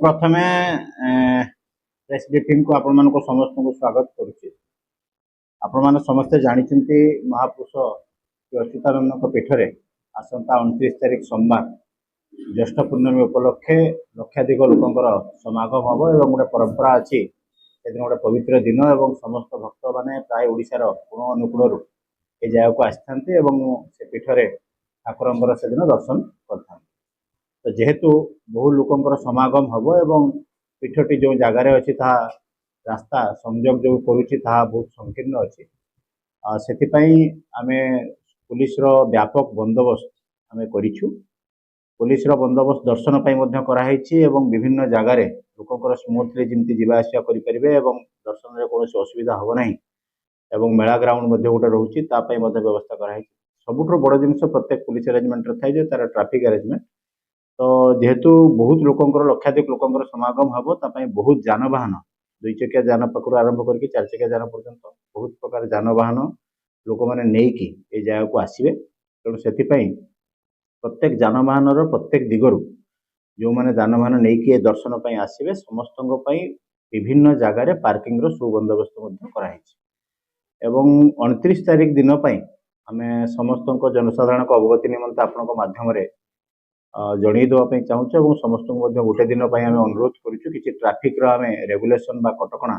प्रथमे press briefing को आपण मानको समस्त को स्वागत करुच्ची। आपण माने समस्ते जानिचंती महापुरुष श्री अच्युतानंद पीठरे आसंता 29 तारीख सोमवार ज्येष्ठ पूर्णमी उपलक्षे लक्षाधिक लोकंकर समागम हम और गोटे परंपरा अच्छी से गोटे पवित्र दिन और समस्त भक्त मैंने प्राय ओडिशार कोण अनुकूल ये जगह को आसी से पीठरे ठाकुर से दिन दर्शन करता। तो जेहेतु बहु लोकंकर समागम हम एवं पीठटी जो जगार अच्छी रास्ता संजोग जो करुच्ची बहुत संकीर्ण अच्छी से आमे पुलिस व्यापक बंदोबस्त आमे करिछु। पुलिस बंदोबस्त दर्शन कराई एवं विभिन्न जगार लोकंकर स्मूथली जमी जावासिया करें दर्शन में कौन असुविधा हम ना एवं मेला ग्राउंड गोटे रोचे व्यवस्था कराई। सबुठ बड़ जिन प्रत्येक पुलिस अरेंजमेंट थाए तार ट्राफिक अरेंजमेंट। तो जेहेतु बहुत लोकंकर लक्षाधिक लोकंकर समागम हम तापाई बहुत जानवाहन 2 चकिया जान पाखु आरंभ करके 4 चकिया जान पर्यंत बहुत प्रकार जानवाहन लोक मैंने नहीं ये जगह को आसवे। तेणु से प्रत्येक जानवाहन प्रत्येक दिगरु जो मैंने जानवाहन नहीं दर्शन आसवे समस्त विभिन्न जगार पार्किंग सुबंदोबस्त कराई। 29 तारीख दिन आम समस्त जनसाधारण को अवगति निमंते आपण माध्यम जणई देवाई चाहूँ और समस्त गोटे दिन आम अनुरोध करुँ कि ट्राफिक आम रेगुलेशन बा कटकणा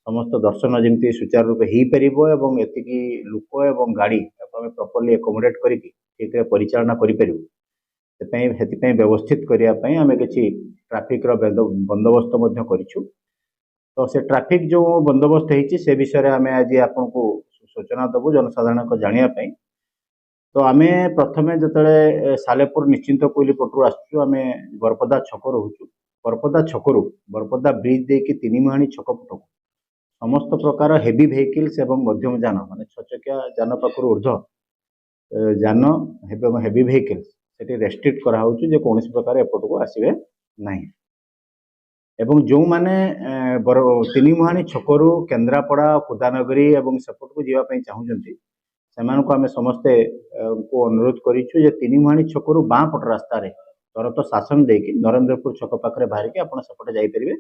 समस्त दर्शन जमी सुचारू रूप हो पार एति लोक और गाड़ी प्रॉपर्ली एकोमोडेट करके परिचालना करें व्यवस्थित करने आम कि ट्राफिक बंदोबस्त करूँ। तो से ट्राफिक जो बंदोबस्त होती से विषय में आम आज आपन को सूचना देवु जनसाधारण को जानापी। तो आम प्रथमे जो सालेपुर निश्चिंत कोइली पटू आसुँ बरपदा छक रोचु। बरपदा छकरू बरपदा ब्रिज देकी तीनिमुहाणी छक पटक समस्त प्रकार हेवी वेहिकल्स एवं मध्यम जान माने 6 चकिया जान पाखु ऊर्ध्व जान हेवी वेहिकल्स से रेस्ट्रिक्ट कराऊँ कौन प्रकार एपट को आसवे ना। एवं जो मैंने तीनिमुहाणी छकरू केन्द्रापड़ा खुदानगरी और सेपट को जावाई चाहूँगी से आम समस्ते को अनुरोध करूँ तीनिमुहाणी छकरू बाँ पट रास्तार तुरंत शासन देकी नरेंद्रपुर छक पाखे बाहर के आप सेपटे जापरेंगे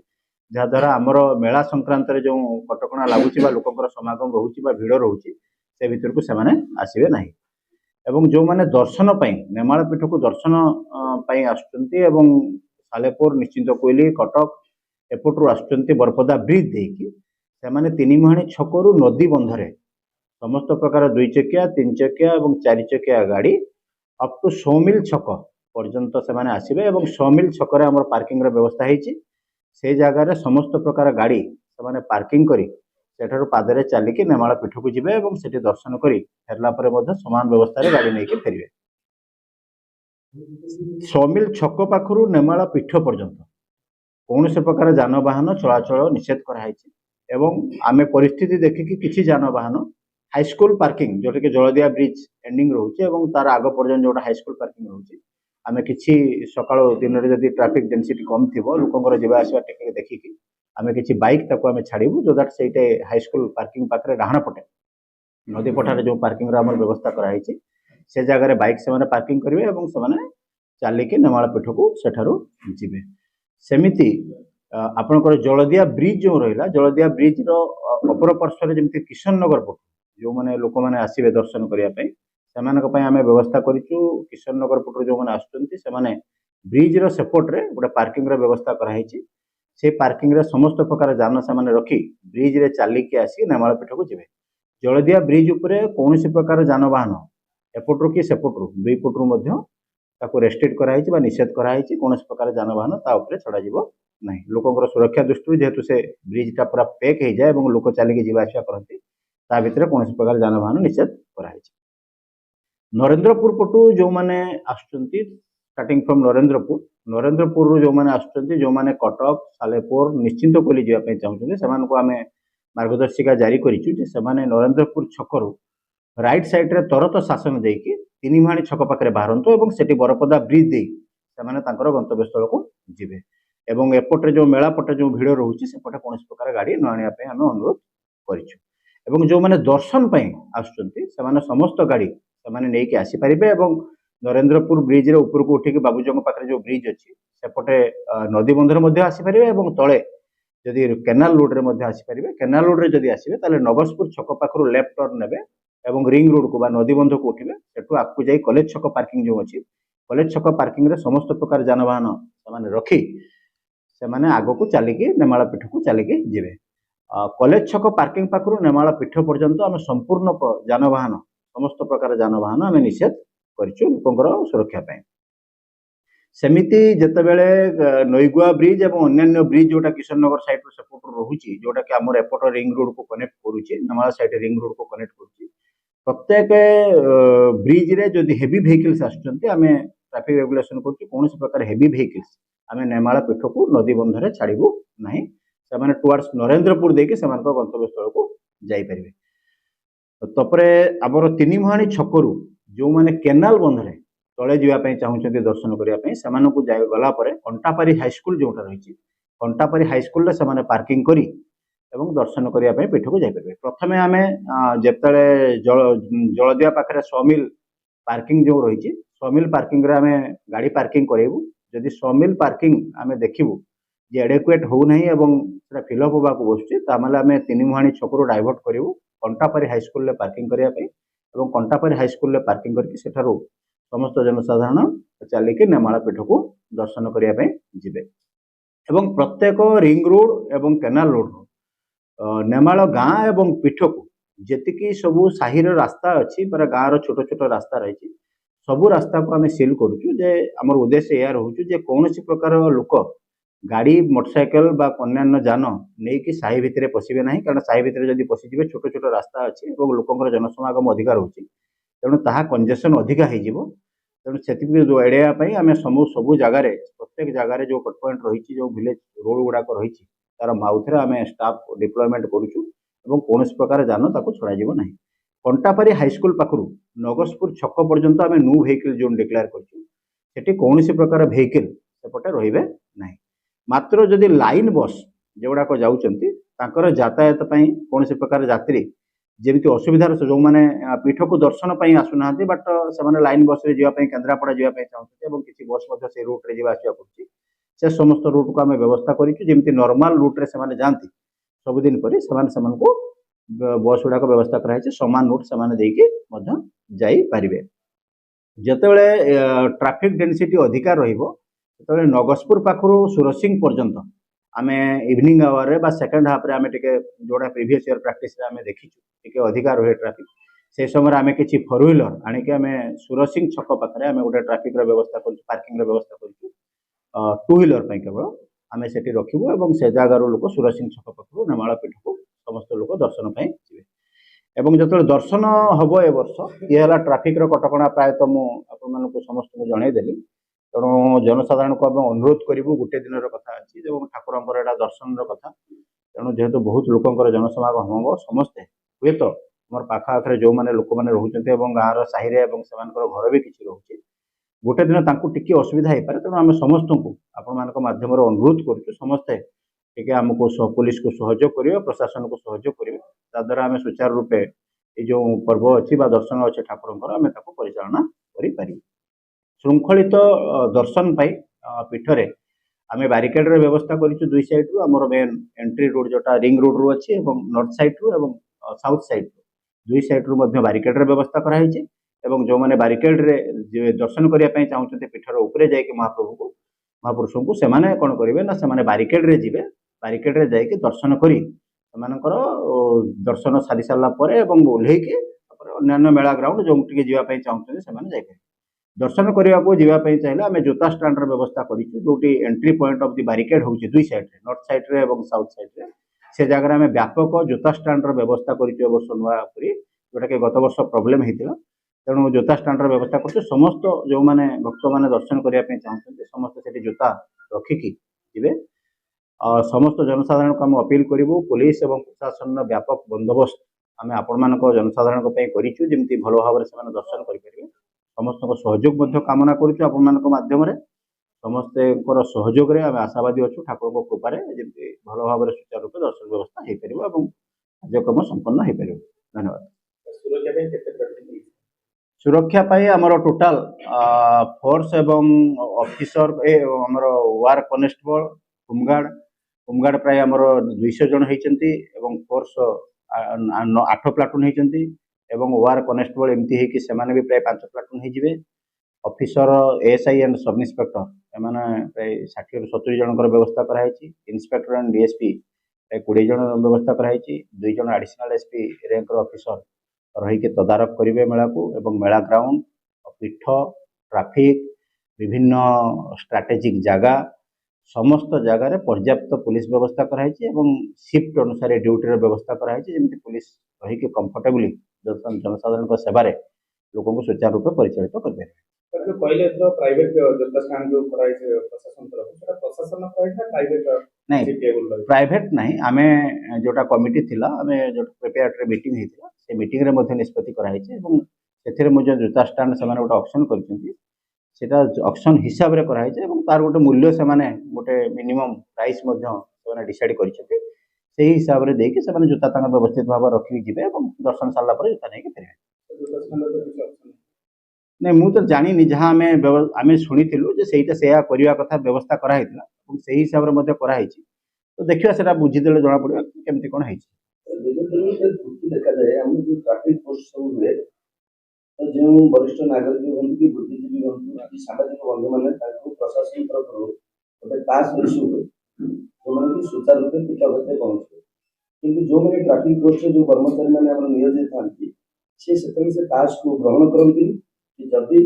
जहाद्वारा आमर मेला संक्रांत जो कटकणा लगुच लोकंर समागम रोचे भिड़ रोचे से भितर को से आसवे ना। एवं जो मैंने दर्शन नेमाल पीठ को दर्शन आसुँच सालेपुर निश्चिंत कोइली कटक एपटू आसुँच बरपदा ब्रिज देकी से तीनिमुहाणी छकरू नदी बंधरे समस्त प्रकार 2 चकिया 3 चकिया और 4 चकिया गाड़ी अप टू 100 मिल छक पर्यंत से आसवे और 100 मिल छक आम पार्किंग व्यवस्था से जगार समस्त प्रकार गाड़ी से पार्किंग करी सेठारु पादरे चलिकी नेमाल पीठ को जीवे और सेठी दर्शन करी फेरला परे समान व्यवस्था गाड़ी नहीं फेरवे। 100 मिल छक पाखु नेमाल पीठ पर्यंत कौन से प्रकार जानवाहन चलाचल निषेध कराई। आम परिस्थिति देखिकी किसी जानवाहन हाईस्कूल पार्किंग जोटा कि जलदिया ब्रिज एंडिंग रोचे और तार आग पर्यटन जो हाईस्कूल पार्किंग रोचे आम कि सकाल दिन में जब ट्राफिक डेनसीटी कम थी लोकंर जावासवा टेक्निक देखिकी आम कि बाइक आम छाड़ू जो दैट से हाईस्कूल पार्किंग पाखे डाहाण पटे नदी पठार जो पार्किंग आम व्यवस्था कराई से जगह बाइक से पार्किंग करेंगे और से चलिकी नेमाल पीठ को सेठारु जीवे। सेमिति आपणकर जलदिया ब्रिज जो रहा जलदिया ब्रिज अपर पार्श्व जमी किशन नगर पट जो मैंने लोक मैंने आसवे दर्शन करने से आम व्यवस्था करूँ किशन नगर पटू जो मैंने आसुँच ब्रिज सेपट्रे गोटे पार्किंग व्यवस्था कराई से पार्किंग रे समस्त प्रकार जान से रखी ब्रिज रे चलिकी आसी नेमाल पीठ को जीवे। जलदिया ब्रिज उपरे कौन प्रकार जानवाहन एपट्रु कि सेपट्रु 2 पट्रु रेस्ट्रिक्ट कराई निषेध कराई कौन प्रकार जानवाहन ताऊपर छड़ा ना। लोकंर सुरक्षा दृष्टि जेहेतु से ब्रिजटा पूरा पैक हो जाए और लोक चलिकी जावासिया करती ता भितर कौन प्रकार जानवाहन निषेध कराई। नरेंद्रपुर पटू जो मैंने आसुँच स्टार्टिंग फ्रॉम नरेंद्रपुर जो मैंने आसुँच जो मैंने कटक सालेपुर निश्चिंत कोइली जावाई चाहूँगी से आम मार्गदर्शिका जारी करें नरेंद्रपुर छकरू राइट साइड्रे तुरंत शासन देकी तीनिमुहाणी छक पाखे बाहरतु और से बरपदा ब्रिज दे गंतव्य स्थल को जीवे और एपटे जो मेला पटे जो भिड़ रोचे सेपटे कौन प्रकार गाड़ी न आने आम अनुरोध करूँ। जो मैंने दर्शन आसुँच से समस्त गाड़ी से नहीं आसीपारे नरेंद्रपुर ब्रिज रे ऊपर को उठिक बाबूजंग पाखे जो ब्रिज अच्छी सेपटे नदी बंधर आसीपर और तले जदि केनाल रोड रे आसीपर केनाल रोड रे जदि आसबे ताले नगसपुर छक पाखु लेफ्ट टर्न नेबे और रिंग रोड को नदी बंध को उठे सेठू आपको जाई कॉलेज छक पार्किंग जो अच्छी कॉलेज छक पार्किंग रे समस्त प्रकार जानवाहन से रखी से आग को चलिकी नेमाल पीठ को चलिकी जीवे कॉलेज छक पार्किंग पाखु नेमाल पीठ पर्यंत आम संपूर्ण जानवाहन समस्त प्रकार जानवाहन आम निषेध करिछु लोकंकर सुरक्षा पाए सेमिति जेतेबेले नईगुआ ब्रिज और अन्य ब्रिज जोटा किशन नगर साइड सेपट रोचे जोटा कि आम एपट रिंग रोड को कनेक्ट करुचे नेमाल साइड रिंग रोड को कनेक्ट करुचे प्रत्येक ब्रिज रे जदि हेवी व्हीकल्स आसुचंती आमे ट्रैफिक रेगुलेशन करुचे कौन प्रकार हेवी व्हीकल्स आमे नेमाल पीठ को नदी बंधरे छाड़बू नहीं से टुवर्ड्स नरेंद्रपुर देके गंतव्य स्थल को जाई परिबे तपरे आमर तीन मुहाणी छकरू जो माने केनाल बंधरे तले जावाई चाहते दर्शन करने गला कंटापारी हाईस्कल जोटा रही कंटापारी हाईस्कल से पार्किंग करी एवं दर्शन करने पीठ को जापर प्रथम आम जिते जलदिया पाखे समिल पार्किंग जो रही समिल पार्किंग रे आम गाड़ी पार्किंग करेबू जदि समिल पार्किंग आम देखू जे एडेक्वेट होना फिलअप होगा बसुचे आम तीन मुहाणी छकू डाइवर्ट करूँ कंटापारी हाईस्कल पार्किंग करने कंटापारी हाईस्कल पार्किंग करके समस्त जनसाधारण चलिकी नेमाल पीठ को दर्शन करने जिबे एवं प्रत्येक रिंग रोड एवं केनाल रोड नेमाल गाँ एवं पीठ को जी सबू साही रास्ता अच्छी गाँव छोट छोट रास्ता रही सबू रास्ता को आम सिल करुचु जे आमर उद्देश्य यह रोचु जे कौन प्रकार लोक गाड़ी मोटरसाइकेल अन्य जान नहीं कि साही भितर पशिबे नहीं कारण साही भितर जब पशिजे छोट छोट रास्ता अच्छी और लोकंर जनसमागम अधिकार होची तेणु ताहा कंजेसन अधिका हो तेणु से एड़ाई आम सबू जगार प्रत्येक जगार जो कट पॉइंट रही जो विलेज रोड गुड़ाक रही तार माउथ आम स्टाफ डिप्लॉयमेंट करुचु कौन प्रकार जान ताको छड़ा ना कंटापारी हाईस्कल पाखु नगसपुर छक पर्यंत आम नो व्हीकल जोन डिक्लेयर कर कौन प्रकार व्हीकल सेपटे रे ना मात्र जदि लाइन बस जोड़ाक जाकर यातायात कौन प्रकार यात्री जमी असुविधार जो मैंने पीठ को दर्शन आसुना बट से लाइन बस रे जावाई केन्द्रापड़ा जावाई चाहते किसी बस से रूट रे जावास से समस्त रूट को आम व्यवस्था करमी नॉर्मल रूट रे से जाती सबुदिन पर बस गुड़ाक व्यवस्था कराई सामान रूट से जापरें जितेबले ट्रैफिक डेंसिटी अधिका रो नगसपुर पाखु सुरसिंग पर्यंत आम इवनिंग आवर रे सेकेंड हाफ रे आम जोड़ा प्रीवियस ईयर प्रैक्टिस रे आम देखी अधिका रहे ट्रैफिक से समय आम किसी फोर व्हीलर आणिक आम सुरसिंग छक पाखे आम गोटे ट्रैफिक व्यवस्था कर पार्किंग व्यवस्था कर टू व्हीलर केवल आम से रखू और से जगार लोक सुरसिंग छक पाखु नेमाल पीठ को समस्त लोक दर्शन जी एवं जो दर्शन हम ए वर्ष ये ट्रैफिक कटकणा प्रायतः मुझे समस्त को जनईदेली तेणु जनसाधारण को आम अनुरोध करूँ गोटे दिन कथा अच्छी ठाकुर दर्शन कथा तेणु जेहेतु बहुत लोकंर जनसमागम हम समस्ते हुए तो आम पाखे जो मैंने लोक मैंने रोचे गाँव साहि घर भी किसी रोचे गोटे दिन टी असुविधा हो पाए तेणु आम समस्त को आपण माध्यम अनुरोध करुँ समस्ते टी आमको पुलिस को सहयोग करेंगे प्रशासन को सहयोग करेंगे ताद्वारा आम सुचारू रूपे ये जो पर्व अच्छी दर्शन अच्छे ठाकुर आम परिचालना करें श्रृंखलित दर्शन पीठरे आम बारिकेड व्यवस्था करूँ दुई साइड रू आमर मेन एंट्री रोड जोटा रिंग रोड रू अच्छी नॉर्थ साइड रू साउथ साइड दुई साइड रू बारिकेड व्यवस्था कराई जो मैंने बारिकेड रे दर्शन करने चाहते पीठर उपरे जाकि महापुरुषों को सेमाने कौन करेंगे ना से बारिकेड रे जीवे बारिकेड रे जाकि दर्शन करी दर्शन सारी सारापर ओह्लैकी अन्य मेला ग्राउंड जो जावाई चाहते हैं दर्शन करने को जावाई चाहिए आम जोता स्टाण्ड व्यवस्था करोटी entry point of the barricade हो दुई साइड नॉर्थ साइड रे साउथ साइड रे से जगह आम व्यापक जोता स्टाण्ड व्यवस्था कर नुआ जोटा कि गत वर्ष प्रोब्लेम होता तेणु जोता स्टाण्ड व्यवस्था कर समस्त जो मैंने भक्त मैंने दर्शन करने चाहते समस्त से जोता रखिकी जी समस्त जनसाधारण को आम अपील करूँ पुलिस और प्रशासन व्यापक बंदोबस्त आम आपण मान जनसाधारण करूँ जमी भल भाव से दर्शन करेंगे समस्त सहयोग कामना करुँ आपण मध्यम समस्त सहयोग आम आशावादी अच्छु ठाकुर कृपार जमी भल भाव सुचारू रूप दर्शन व्यवस्था हो पार कार्यक्रम संपन्न हो पार। धन्यवाद। सुरक्षा पाई आमर टोटाल फोर्स एवं ऑफिसर आमर वार कनेस्टेबल होमगार्ड प्राय आमर 200 जन होती फोर्स 8 प्लाटून होती वार कनेस्टेबल एमती है कि सेमाने भी प्राय 5 प्लाटून हो officer ASI and sub inspector एमाने प्राय 60 ରୁ 70 जनकर व्यवस्था कराई इन्स्पेक्टर एंड डीएसपी प्राय 20 जन व्यवस्था कराई 2 जन एडिशनल एसपी रैंक ऑफिसर रही तदारख करेंगे मेला को एवं मेला ग्राउंड पीठ ट्राफिक विभिन्न स्ट्राटेजिक जगह समस्त जगार पर्याप्त पुलिस व्यवस्था कराई शिफ्ट अनुसार ड्यूटी व्यवस्था कराई जमी पुलिस रही कंफर्टेबली जनसाधारण सेवार लोक सुचारू रूप परिचालित करें। प्राइवेट नहीं आमे जोटा कमिटी थिला आमे जो प्रिपेरेटरी मीटिंग हेतिला से मीटिंग रे मध्ये निष्पत्ति कराई छे एवं सेथिरे मो जूता स्टैंड से गोटे ऑक्शन करछन्ती सेटा ऑक्शन हिसाब रे कराई छे एवं तार गोटे मूल्य से माने गोटे मिनिमम प्राइस मध्ये से डिसाइड करछन्ती सेही हिसाब रे देके से माने जूता तांगा व्यवस्थित भाव रखि जिबे एवं दर्शन सारला पर जूता नै के फेरबे। नहीं मु तो जानी जहाँ आम शुणीलु सेटा से कथा व्यवस्था कराई से हिसाब से कराई तो देखिए से बुझीदे जना पड़ा केमती कौन जो वरिष्ठ नागरिक हूँ कि बुद्धिजीवी हूँ सामाजिक बंधु मैंने प्रशासन तरफ गोटे टास्क इश्यू हुए जो मैंने कि सुचारू रूप पिटाघाते पहुँचे कि जो मैंने ट्राफिक फोर्स जो कर्मचारी मैंने नियोजित था से टास्क को ग्रहण करती कि जदि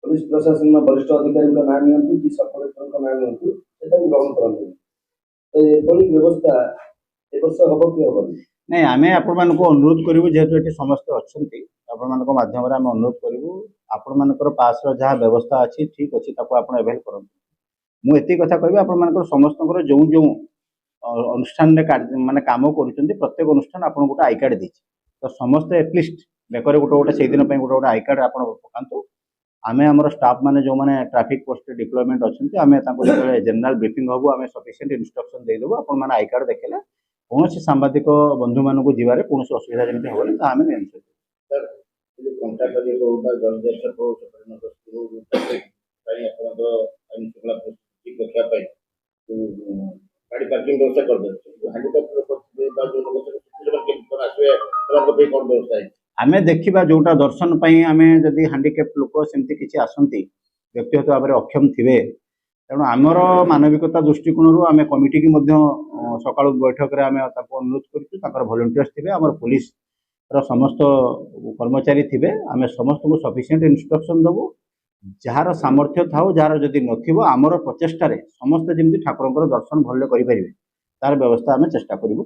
पुलिस प्रशासन वरिष्ठ अधिकारी ना नि कि सब कलेक्टर ना नि ग्रहण करते तो ये व्यवस्था ए वर्ष हम कि हम नहीं आम आपण अनुरोध करूँ जेहेतु ये समस्त अच्छा आपण माध्यम आम अनुरोध करूँ आपण मानकर पास जहाँ व्यवस्था अच्छी ठीक अच्छी आप एवेल करूँ मुझे कथा कह आप समस्त जो जो अनुष्ठान माने काम कर प्रत्येक अनुष्ठान आपन गोटे आई कार्ड दी तो समस्ते एटलिस्ट बेकर गोटे गोटे से दिन गोटे गोटे आई कार्ड आप पकातु आम आम स्टाफ मैंने जो मैंने ट्राफिक पोस्ट डिप्लॉयमेंट अच्छा आम जो जनरल ब्रीफिंग हबू आम सफिशिएंट इंस्ट्रक्शन देदेबू आपण मैंने आई कार्ड देखले कौन सांबादिक बंधु मान जीवार कौन असुविधा जमी हेनी आम आम देखा जोटा दर्शन आम जदि हांडिकेप लोक सेमती किसी आसती व्यक्तिगत भाव में अक्षम थे तेणु आमर मानविकता दृष्टिकोण आम कमिटी की सका बैठक में आम अनुरोध कर वॉलंटियर्स थे आम पुलिस समस्त कर्मचारी थे आम समस्त को सफिशिएंट इंस्ट्रक्शन देवु जार सामर्थ्य था जार जदि नमर प्रचेषार समस्त जमी ठाकुर दर्शन भले करें तार व्यवस्था आम चेष्टा करूँ।